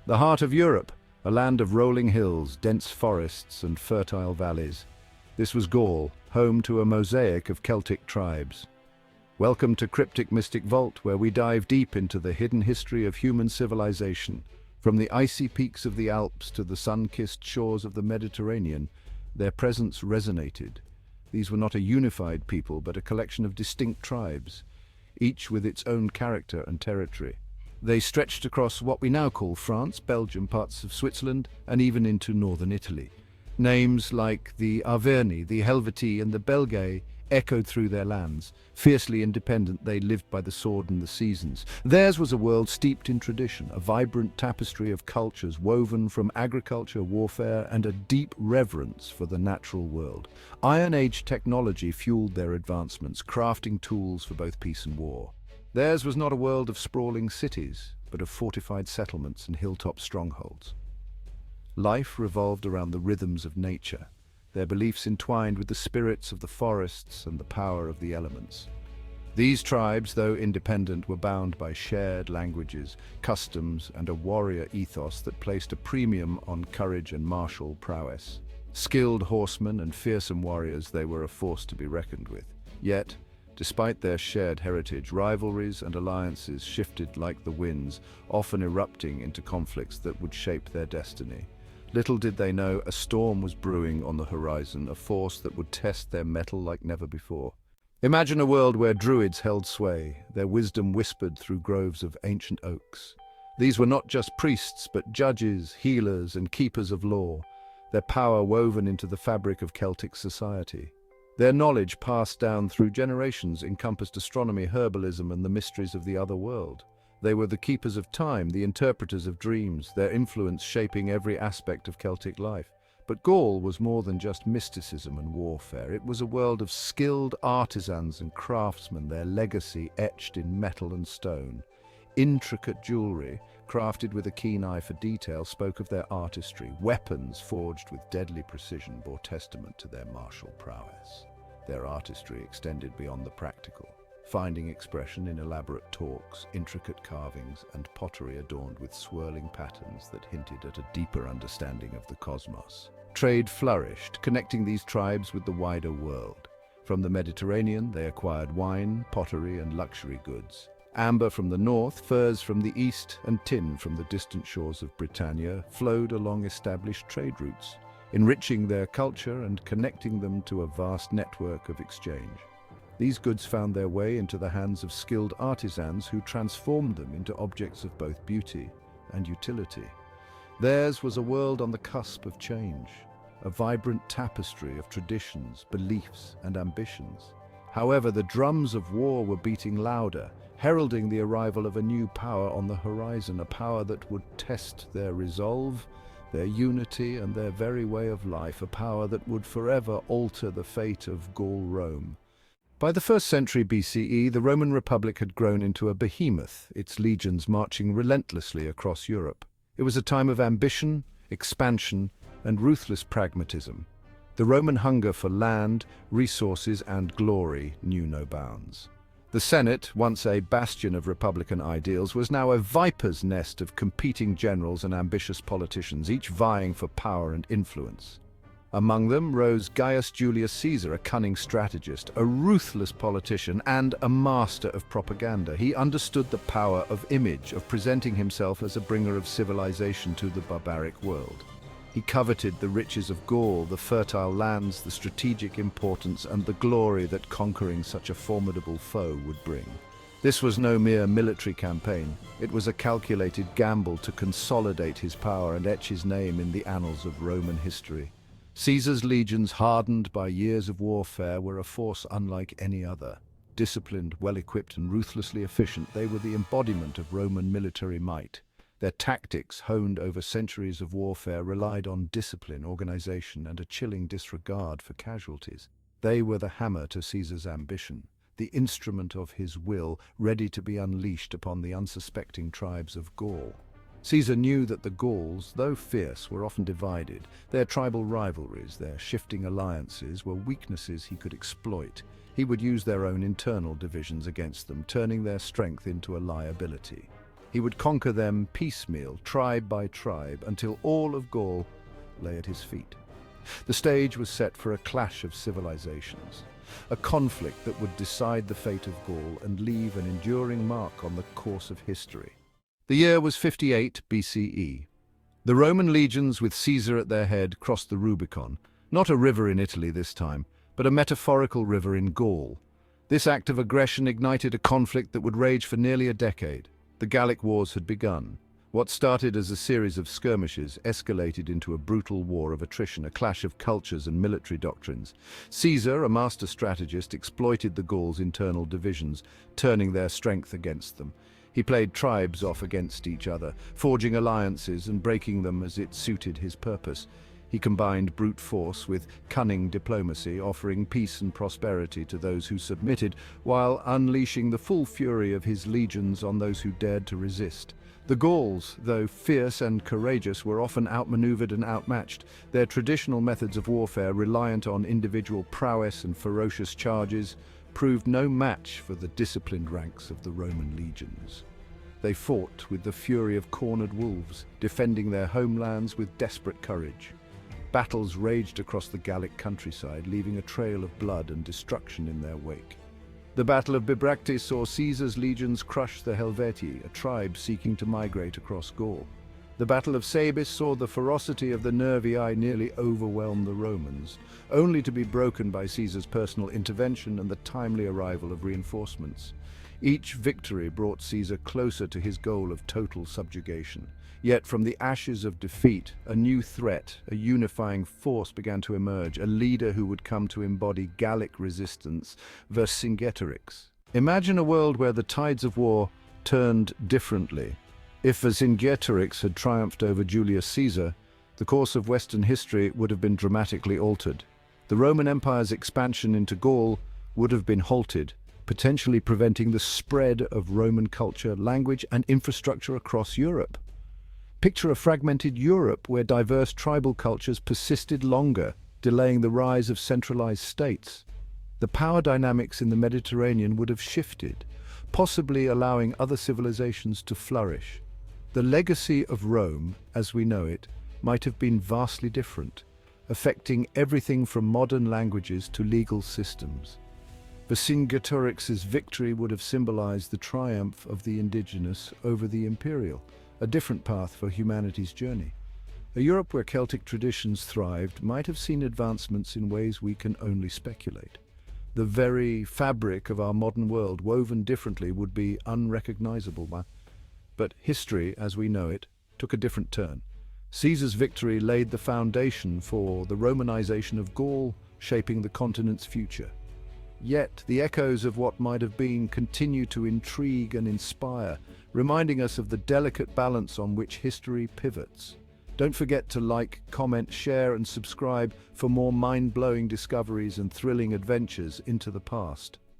The heart of Europe, a land of rolling hills, dense forests and fertile valleys. This was Gaul, home to a mosaic of Celtic tribes. Welcome to Cryptic Mystic Vault, where we dive deep into the hidden history of human civilization. From the icy peaks of the Alps to the sun-kissed shores of the Mediterranean, their presence resonated. These were not a unified people, but a collection of distinct tribes, each with its own character and territory. They stretched across what we now call France, Belgium, parts of Switzerland, and even into northern Italy. Names like the Arverni, the Helvetii, and the Belgae echoed through their lands. Fiercely independent, they lived by the sword and the seasons. Theirs was a world steeped in tradition, a vibrant tapestry of cultures woven from agriculture, warfare, and a deep reverence for the natural world. Iron Age technology fueled their advancements, crafting tools for both peace and war. Theirs was not a world of sprawling cities, but of fortified settlements and hilltop strongholds. Life revolved around the rhythms of nature, their beliefs entwined with the spirits of the forests and the power of the elements. These tribes, though independent, were bound by shared languages, customs, and a warrior ethos that placed a premium on courage and martial prowess. Skilled horsemen and fearsome warriors, they were a force to be reckoned with. Yet, despite their shared heritage, rivalries and alliances shifted like the winds, often erupting into conflicts that would shape their destiny. Little did they know, a storm was brewing on the horizon, a force that would test their mettle like never before. Imagine a world where druids held sway, their wisdom whispered through groves of ancient oaks. These were not just priests, but judges, healers, and keepers of law, their power woven into the fabric of Celtic society. Their knowledge, passed down through generations, encompassed astronomy, herbalism, and the mysteries of the other world. They were the keepers of time, the interpreters of dreams, their influence shaping every aspect of Celtic life. But Gaul was more than just mysticism and warfare. It was a world of skilled artisans and craftsmen, their legacy etched in metal and stone. Intricate jewelry, crafted with a keen eye for detail, spoke of their artistry. Weapons forged with deadly precision bore testament to their martial prowess. Their artistry extended beyond the practical, finding expression in elaborate talks, intricate carvings, and pottery adorned with swirling patterns that hinted at a deeper understanding of the cosmos. Trade flourished, connecting these tribes with the wider world. From the Mediterranean, they acquired wine, pottery, and luxury goods. Amber from the north, furs from the east, and tin from the distant shores of Britannia flowed along established trade routes, enriching their culture and connecting them to a vast network of exchange. These goods found their way into the hands of skilled artisans who transformed them into objects of both beauty and utility. Theirs was a world on the cusp of change, a vibrant tapestry of traditions, beliefs, and ambitions. However, the drums of war were beating louder, heralding the arrival of a new power on the horizon, a power that would test their resolve, their unity, and their very way of life, a power that would forever alter the fate of Gaul Rome. By the 1st century BCE, the Roman Republic had grown into a behemoth, its legions marching relentlessly across Europe. It was a time of ambition, expansion, and ruthless pragmatism. The Roman hunger for land, resources, and glory knew no bounds. The Senate, once a bastion of republican ideals, was now a viper's nest of competing generals and ambitious politicians, each vying for power and influence. Among them rose Gaius Julius Caesar, a cunning strategist, a ruthless politician, and a master of propaganda. He understood the power of image, of presenting himself as a bringer of civilization to the barbaric world. He coveted the riches of Gaul, the fertile lands, the strategic importance, and the glory that conquering such a formidable foe would bring. This was no mere military campaign. It was a calculated gamble to consolidate his power and etch his name in the annals of Roman history. Caesar's legions, hardened by years of warfare, were a force unlike any other. Disciplined, well-equipped, and ruthlessly efficient, they were the embodiment of Roman military might. Their tactics, honed over centuries of warfare, relied on discipline, organization, and a chilling disregard for casualties. They were the hammer to Caesar's ambition, the instrument of his will, ready to be unleashed upon the unsuspecting tribes of Gaul. Caesar knew that the Gauls, though fierce, were often divided. Their tribal rivalries, their shifting alliances, were weaknesses he could exploit. He would use their own internal divisions against them, turning their strength into a liability. He would conquer them piecemeal, tribe by tribe, until all of Gaul lay at his feet. The stage was set for a clash of civilizations, a conflict that would decide the fate of Gaul and leave an enduring mark on the course of history. The year was 58 BCE. The Roman legions, with Caesar at their head, crossed the Rubicon, not a river in Italy this time, but a metaphorical river in Gaul. This act of aggression ignited a conflict that would rage for nearly a decade. The Gallic Wars had begun. What started as a series of skirmishes escalated into a brutal war of attrition, a clash of cultures and military doctrines. Caesar, a master strategist, exploited the Gauls' internal divisions, turning their strength against them. He played tribes off against each other, forging alliances and breaking them as it suited his purpose. He combined brute force with cunning diplomacy, offering peace and prosperity to those who submitted, while unleashing the full fury of his legions on those who dared to resist. The Gauls, though fierce and courageous, were often outmaneuvered and outmatched. Their traditional methods of warfare, reliant on individual prowess and ferocious charges, proved no match for the disciplined ranks of the Roman legions. They fought with the fury of cornered wolves, defending their homelands with desperate courage. Battles raged across the Gallic countryside, leaving a trail of blood and destruction in their wake. The Battle of Bibracte saw Caesar's legions crush the Helvetii, a tribe seeking to migrate across Gaul. The Battle of Sabis saw the ferocity of the Nervii nearly overwhelm the Romans, only to be broken by Caesar's personal intervention and the timely arrival of reinforcements. Each victory brought Caesar closer to his goal of total subjugation. Yet from the ashes of defeat, a new threat, a unifying force began to emerge, a leader who would come to embody Gallic resistance, Vercingetorix. Imagine a world where the tides of war turned differently. If Vercingetorix had triumphed over Julius Caesar, the course of Western history would have been dramatically altered. The Roman Empire's expansion into Gaul would have been halted, potentially preventing the spread of Roman culture, language, and infrastructure across Europe. Picture a fragmented Europe where diverse tribal cultures persisted longer, delaying the rise of centralized states. The power dynamics in the Mediterranean would have shifted, possibly allowing other civilizations to flourish. The legacy of Rome, as we know it, might have been vastly different, affecting everything from modern languages to legal systems. Vercingetorix's victory would have symbolized the triumph of the indigenous over the imperial, a different path for humanity's journey. A Europe where Celtic traditions thrived might have seen advancements in ways we can only speculate. The very fabric of our modern world, woven differently, would be unrecognizable. But history, as we know it, took a different turn. Caesar's victory laid the foundation for the Romanization of Gaul, shaping the continent's future. Yet the echoes of what might have been continue to intrigue and inspire, reminding us of the delicate balance on which history pivots. Don't forget to like, comment, share, and subscribe for more mind-blowing discoveries and thrilling adventures into the past.